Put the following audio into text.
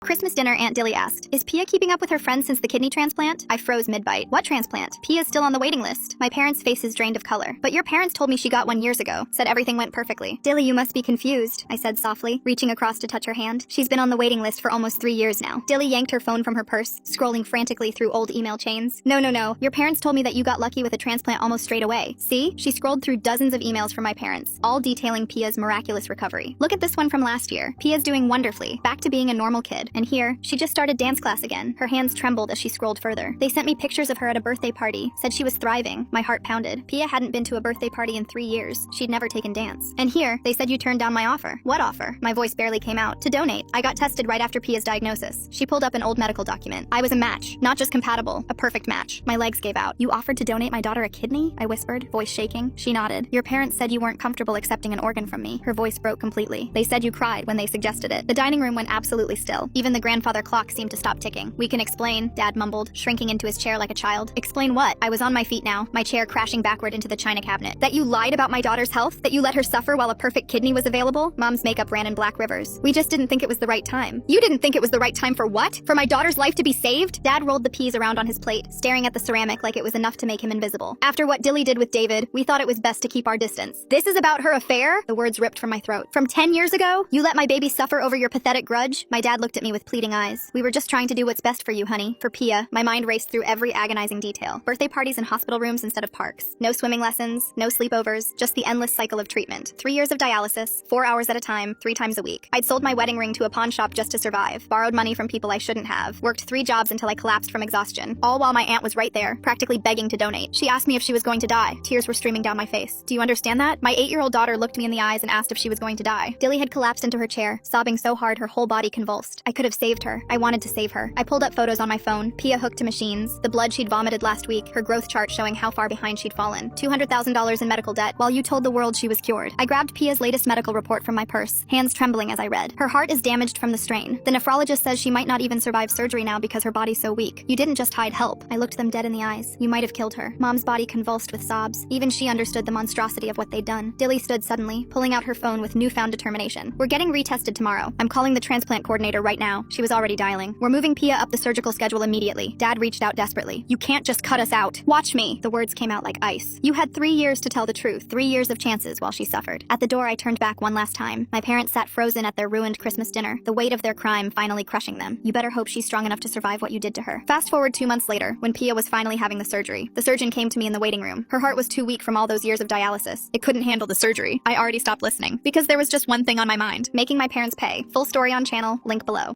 Christmas dinner, Aunt Dilly asked, "Is Pia keeping up with her friends since the kidney transplant?" I froze mid-bite. "What transplant? Pia's still on the waiting list." My parents' faces drained of color. "But your parents told me she got one years ago," said everything went perfectly. "Dilly, you must be confused," I said softly, reaching across to touch her hand. "She's been on the waiting list for almost 3 years now." Dilly yanked her phone from her purse, scrolling frantically through old email chains. No. Your parents told me that you got lucky with a transplant almost straight away. See?" She scrolled through dozens of emails from my parents, all detailing Pia's miraculous recovery. "Look at this one from last year. Pia's doing wonderfully, back to being a normal kid. And here, she just started dance class again." Her hands trembled as she scrolled further. "They sent me pictures of her at a birthday party. Said she was thriving." My heart pounded. Pia hadn't been to a birthday party in 3 years. She'd never taken dance. "And here, they said you turned down my offer." "What offer?" My voice barely came out. "To donate. I got tested right after Pia's diagnosis." She pulled up an old medical document. "I was a match. Not just compatible. A perfect match." My legs gave out. "You offered to donate my daughter a kidney?" I whispered, voice shaking. She nodded. "Your parents said you weren't comfortable accepting an organ from me." Her voice broke completely. "They said you cried when they suggested it." The dining room went absolutely still. Even the grandfather clock seemed to stop ticking. "We can explain," Dad mumbled, shrinking into his chair like a child. "Explain what?" I was on my feet now, my chair crashing backward into the china cabinet. "That you lied about my daughter's health? That you let her suffer while a perfect kidney was available?" Mom's makeup ran in black rivers. "We just didn't think it was the right time." "You didn't think it was the right time for what? For my daughter's life to be saved?" Dad rolled the peas around on his plate, staring at the ceramic like it was enough to make him invisible. "After what Dilly did with David, we thought it was best to keep our distance." "This is about her affair?" The words ripped from my throat. "From 10 years ago? You let my baby suffer over your pathetic grudge?" My dad looked at me with pleading eyes. "We were just trying to do what's best for you, honey. For Pia." My mind raced through every agonizing detail. Birthday parties in hospital rooms instead of parks. No swimming lessons, no sleepovers, just the endless cycle of treatment. 3 years of dialysis, 4 hours at a time, 3 times a week. I'd sold my wedding ring to a pawn shop just to survive, borrowed money from people I shouldn't have, worked 3 jobs until I collapsed from exhaustion, all while my aunt was right there, practically begging to donate. She asked me if she was going to die. Tears were streaming down my face. "Do you understand that?" My 8-year-old daughter looked me in the eyes and asked if she was going to die. Dilly had collapsed into her chair, sobbing so hard her whole body convulsed. I could have saved her. I wanted to save her. I pulled up photos on my phone, Pia hooked to machines, the blood she'd vomited last week, her growth chart showing how far behind she'd fallen, $200,000 in medical debt, while you told the world she was cured. I grabbed Pia's latest medical report from my purse, hands trembling as I read. Her heart is damaged from the strain. The nephrologist says she might not even survive surgery now because her body's so weak. You didn't just hide help. I looked them dead in the eyes. You might have killed her. Mom's body convulsed with sobs. Even she understood the monstrosity of what they'd done. Dilly stood suddenly, pulling out her phone with newfound determination. "We're getting retested tomorrow. I'm calling the transplant coordinator right now." She was already dialing. "We're moving Pia up the surgical schedule immediately." Dad reached out desperately. "You can't just cut us out. Watch me." The words came out like ice. "You had 3 years to tell the truth, 3 years of chances while she suffered." At the door, I turned back one last time. My parents sat frozen at their ruined Christmas dinner, the weight of their crime finally crushing them. "You better hope she's strong enough to survive what you did to her." Fast forward 2 months later, when Pia was finally having the surgery. The surgeon came to me in the waiting room. Her heart was too weak from all those years of dialysis. It couldn't handle the surgery. I already stopped listening, because there was just one thing on my mind: making my parents pay. Full story on channel, link below.